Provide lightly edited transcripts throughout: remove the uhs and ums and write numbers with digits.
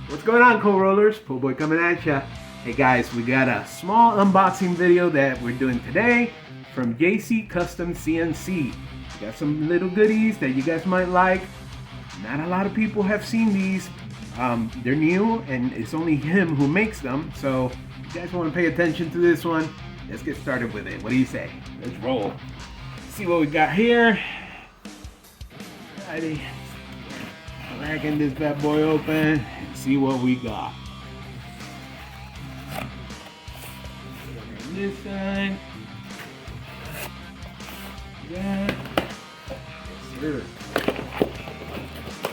What's going on, co-rollers? Pool Boy coming at ya. Hey guys, we got a small unboxing video that we're doing today from JC Custom CNC. We got some little goodies that you guys might like. Not a lot of people have seen these. They're new and it's only him who makes them. So if you guys want to pay attention to this one, let's get started with it. What do you say? Let's roll. See what we got here. Alrighty. Cracking this bad boy open and see what we got. On this side. Yeah. Yes, sir.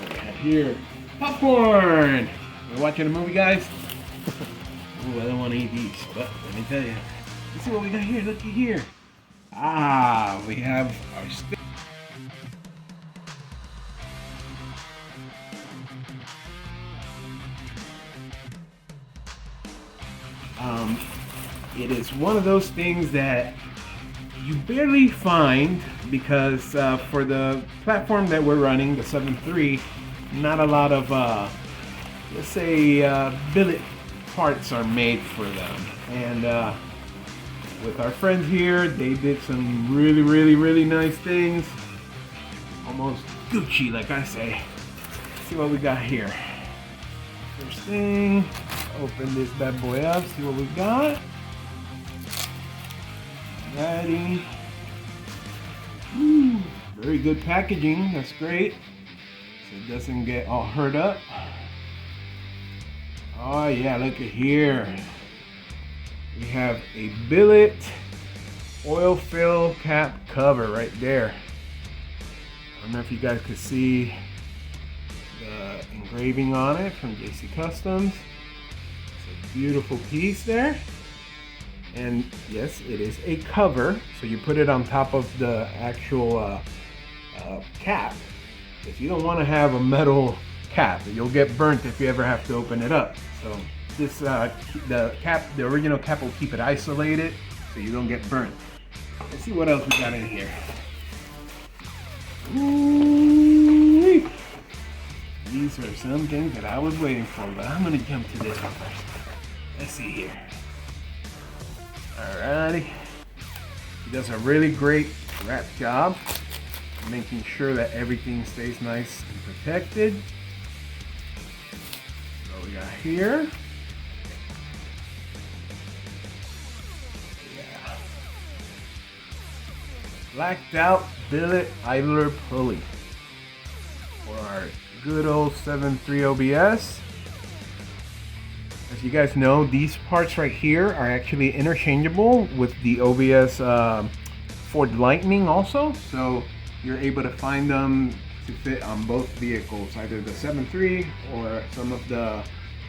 We got here popcorn. We're watching a movie, guys. Ooh, I don't want to eat these, but let me tell you. Let's see what we got here. Looky here. Ah, we have our stick. It is one of those things that you barely find because for the platform that we're running, the 7.3, not a lot of, let's say, billet parts are made for them. And with our friends here, they did some really nice things. Almost Gucci, like I say. Let's see what we got here. First thing, open this bad boy up, see what we got. Alrighty. Ooh, very good packaging, that's great. So it doesn't get all hurt up. Oh yeah, look at here. We have a billet oil fill cap cover right there. I don't know if you guys could see the engraving on it from JC Customs. It's a beautiful piece there. And yes, it is a cover, so you put it on top of the actual cap. If you don't want to have a metal cap, you'll get burnt if you ever have to open it up. So this the original cap will keep it isolated, so you don't get burnt. Let's see what else we got in here. Ooh-wee. These are some things that I was waiting for, but I'm gonna jump to this one first. Let's see here. Alrighty. He does a really great wrap job, making sure that everything stays nice and protected. What we got here. Yeah. Blacked out billet idler pulley for our good old 7.3 OBS. As you guys know, these parts right here are actually interchangeable with the OBS Ford Lightning also, so you're able to find them to fit on both vehicles, either the 7.3 or some of the,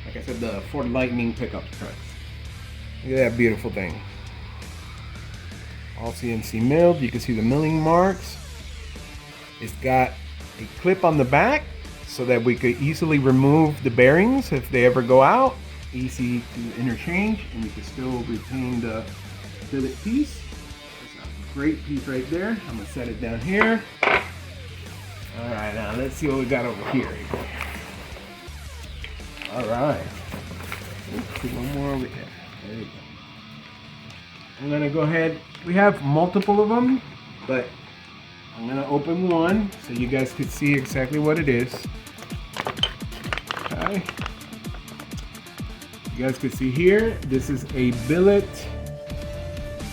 like I said, the Ford Lightning pickup trucks. Look at that beautiful thing. All CNC milled, you can see the milling marks. It's got a clip on the back so that we could easily remove the bearings if they ever go out. Easy to interchange, and you can still retain the billet piece. That's a great piece right there. I'm gonna set it down here. All right, now let's see what we got over here. All right, let's see one more over here. There you go. I'm gonna go ahead. We have multiple of them, but I'm gonna open one so you guys could see exactly what it is. Okay. You guys can see here, this is a billet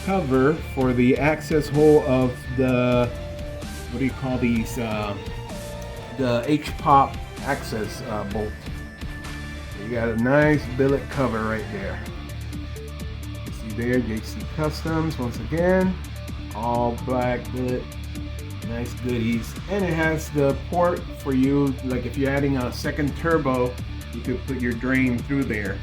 cover for the access hole of the, what do you call these, the HPOP access bolt. So you got a nice billet cover right there. You see there, JC Customs, once again, all black billet, nice goodies. And it has the port for you, like if you're adding a second turbo, you could put your drain through there.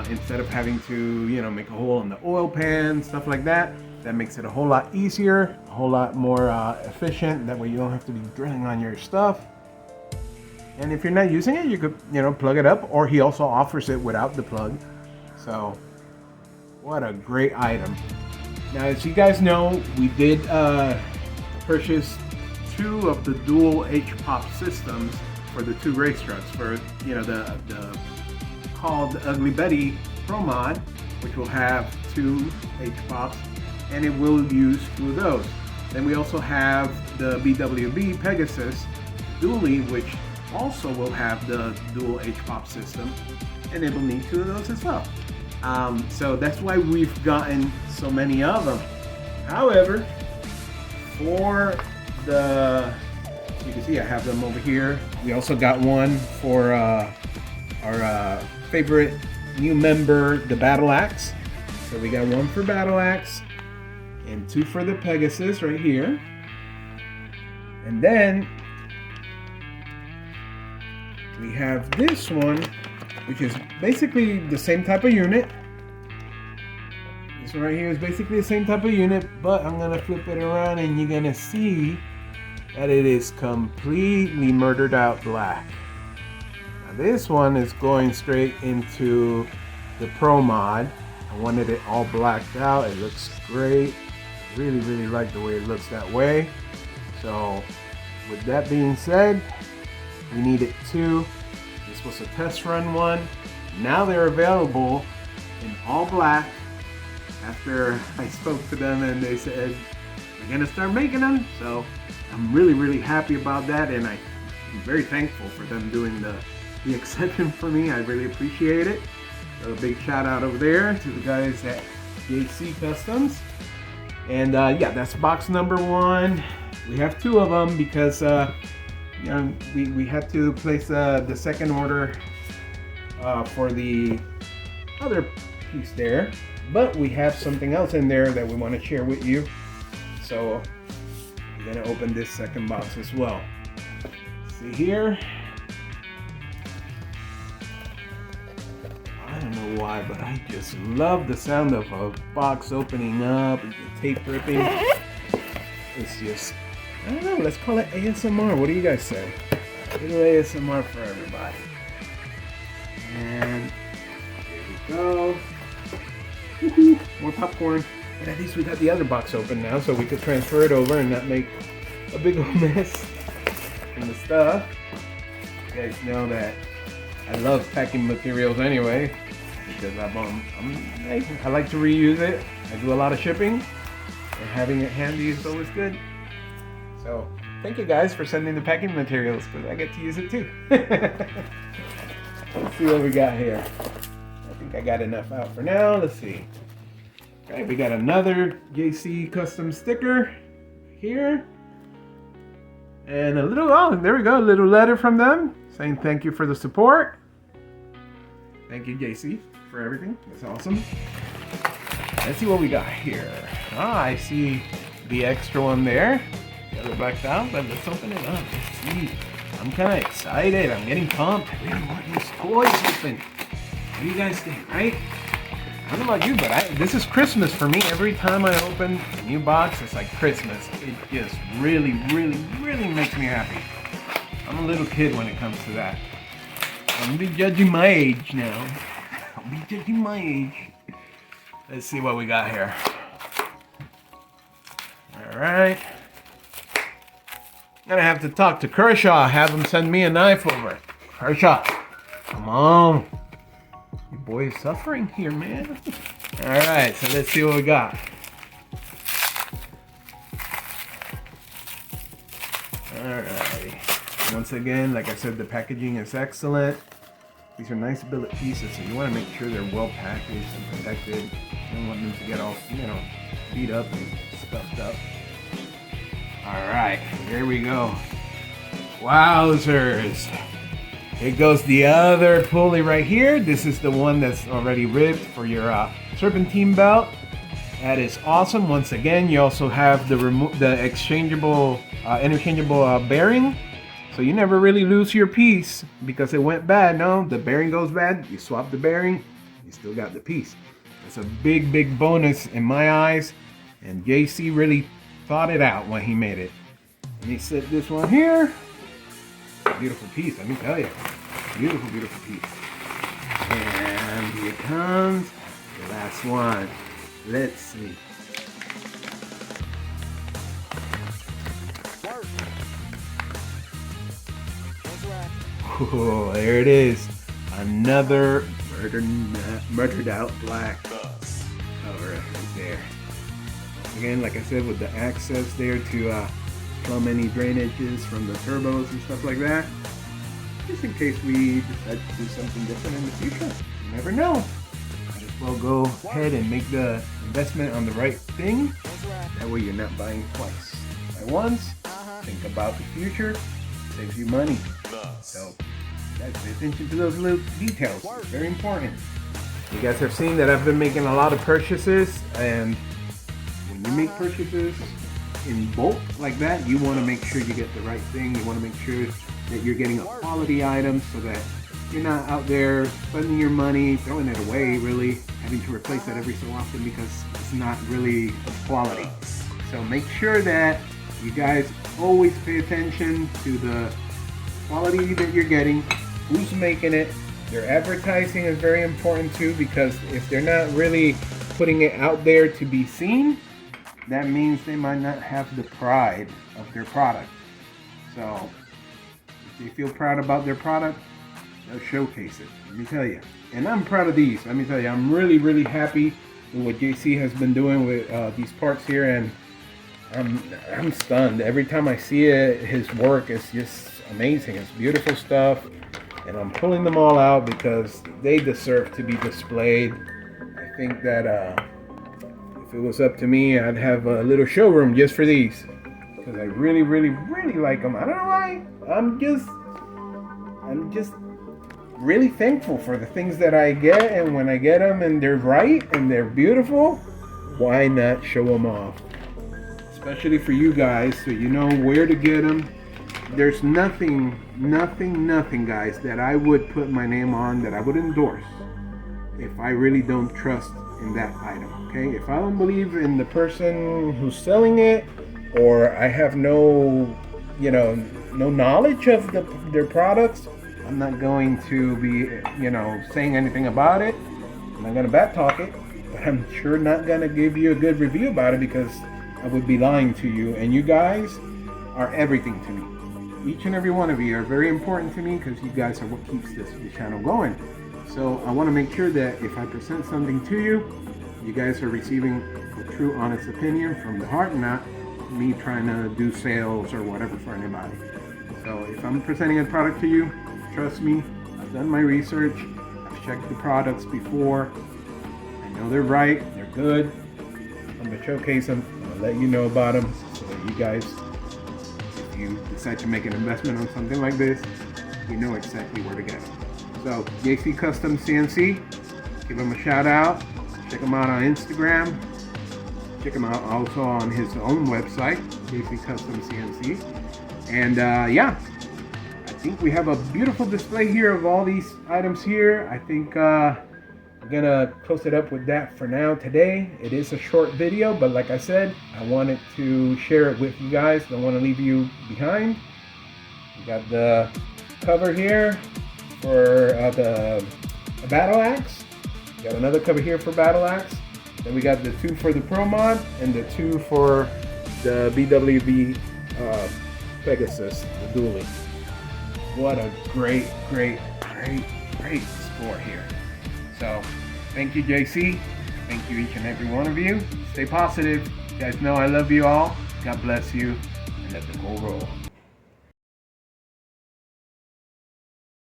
Instead of having to, you know, make a hole in the oil pan, stuff like that. That makes it a whole lot easier, a whole lot more efficient. That way you don't have to be drilling on your stuff. And if you're not using it, you could, you know, plug it up, or he also offers it without the plug. So, what a great item. Now, as you guys know, we did purchase 2 of the dual HPOP systems for the 2 race trucks, for, you know, the called the Ugly Betty Pro Mod, which will have 2 HPOPs, and it will use 2 of those. Then we also have the BWB Pegasus Dually, which also will have the dual HPOP system, and it will need 2 of those as well. So that's why we've gotten so many of them. However, for the, you can see I have them over here. We also got one for our favorite new member, the Battle Axe. So we got one for Battle Axe and 2 for the Pegasus right here. And then we have this one, which is basically the same type of unit. This one right here is basically the same type of unit, but I'm gonna flip it around and you're gonna see that it is completely murdered out black. Now this one is going straight into the Pro Mod. I wanted it all blacked out. It looks great. Really like the way it looks that way. So with that being said, we needed 2. This was a test run one. Now they're available in all black. After I spoke to them and they said we're gonna start making them, so I'm really happy about that, and I'm very thankful for them doing the exception for me. I really appreciate it. So a big shout out over there to the guys at JC Customs. And yeah, that's box number 1. We have 2 of them because you know, we had to place the second order for the other piece there, but we have something else in there that we want to share with you. So we're gonna open this second box as well. See here. I don't know why, but I just love the sound of a box opening up and the tape ripping. It's just, I don't know, let's call it ASMR. What do you guys say? A little ASMR for everybody. And here we go. Woohoo, more popcorn. But at least we got the other box open now, so we could transfer it over and not make a big old mess in the stuff. You guys know that I love packing materials anyway, because I like to reuse it. I do a lot of shipping, and having it handy is always good. So thank you guys for sending the packing materials, because I get to use it too. Let's see what we got here. I think I got enough out for now. Let's see. Okay, we got another JC custom sticker here. And a little, oh, there we go, a little letter from them saying thank you for the support. Thank you, JC, for everything. That's awesome. Let's see what we got here. Ah, I see the extra one there. The other blacked out, but let's open it up. Let's see. I'm kind of excited. I'm getting pumped. I really want these toys open. What do you guys think, right? I don't know about you, but this is Christmas for me. Every time I open a new box, it's like Christmas. It just really makes me happy. I'm a little kid when it comes to that. I'm be judging my age now. I'll be judging my age. Let's see what we got here. All right. I'm gonna have to talk to Kershaw. Have him send me a knife over. Kershaw, come on. Your boy is suffering here, man. All right, so let's see what we got. All right. Once again, like I said, the packaging is excellent. These are nice billet pieces, so you want to make sure they're well packaged and protected. You don't want them to get all, you know, beat up and stuffed up. All right, here we go. Wowzers. Here goes the other pulley right here. This is the one that's already ribbed for your serpentine belt. That is awesome. Once again, you also have the exchangeable, interchangeable bearing. So you never really lose your piece because it went bad. No, the bearing goes bad. You swap the bearing, you still got the piece. It's a big bonus in my eyes. And JC really thought it out when he made it. Let me set this one here. Beautiful piece, let me tell you. Beautiful piece. And here comes the last one. Let's see. Oh, there it is. Another murdered out black cover right there. Again, like I said, with the access there to plumb any drainages from the turbos and stuff like that, just in case we decide to do something different in the future. You never know. Might as well go ahead and make the investment on the right thing. That way you're not buying twice. Buy once, think about the future, saves you money. So guys, pay attention to those little details. It's very important. You guys have seen that I've been making a lot of purchases, and when you make purchases in bulk like that, you want to make sure you get the right thing. You want to make sure that you're getting a quality item so that you're not out there spending your money, throwing it away, really having to replace that every so often because it's not really of quality. So make sure that you guys always pay attention to the quality that you're getting, who's making it. Their advertising is very important too, because if they're not really putting it out there to be seen, that means they might not have the pride of their product. So if they feel proud about their product, they'll showcase it. Let me tell you. And I'm proud of these. Let me tell you, I'm really, really happy with what JC has been doing with these parts here, and I'm stunned. Every time I see it, his work is just amazing. It's beautiful stuff, and I'm pulling them all out because they deserve to be displayed. I think that if it was up to me, I'd have a little showroom just for these, because I really, really, really like them. I don't know why. I'm just really thankful for the things that I get, and when I get them and they're right and they're beautiful, why not show them off? Especially for you guys, so you know where to get them. There's nothing, guys, that I would put my name on, that I would endorse, if I really don't trust in that item, okay? If I don't believe in the person who's selling it, or I have no knowledge of their products, I'm not going to be, saying anything about it. I'm not going to back talk it, but I'm sure not going to give you a good review about it, because I would be lying to you, and you guys are everything to me. Each and every one of you are very important to me, because you guys are what keeps this channel going. So I want to make sure that if I present something to you, you guys are receiving a true, honest opinion from the heart, not me trying to do sales or whatever for anybody. So if I'm presenting a product to you, trust me, I've done my research, I've checked the products before, I know they're right, they're good. I'm going to showcase them, I'm going to let you know about them, so that you guys, if you decide to make an investment on something like this, you know exactly where to get them. So JC Custom CNC, give him a shout out, check him out on Instagram, check him out also on his own website, JC Custom CNC. And yeah, I think we have a beautiful display here of all these items here. I think I'm gonna close it up with that for now today. It is a short video, but like I said, I wanted to share it with you guys. Don't want to leave you behind. We got the cover here for the battle axe. We got another cover here for battle axe. Then we got the two for the Pro Mod and the two for the BWB Pegasus, the dually. What a great score here. So thank you, JC. Thank you, each and every one of you. Stay positive. You guys know I love you all. God bless you, and let the ball roll.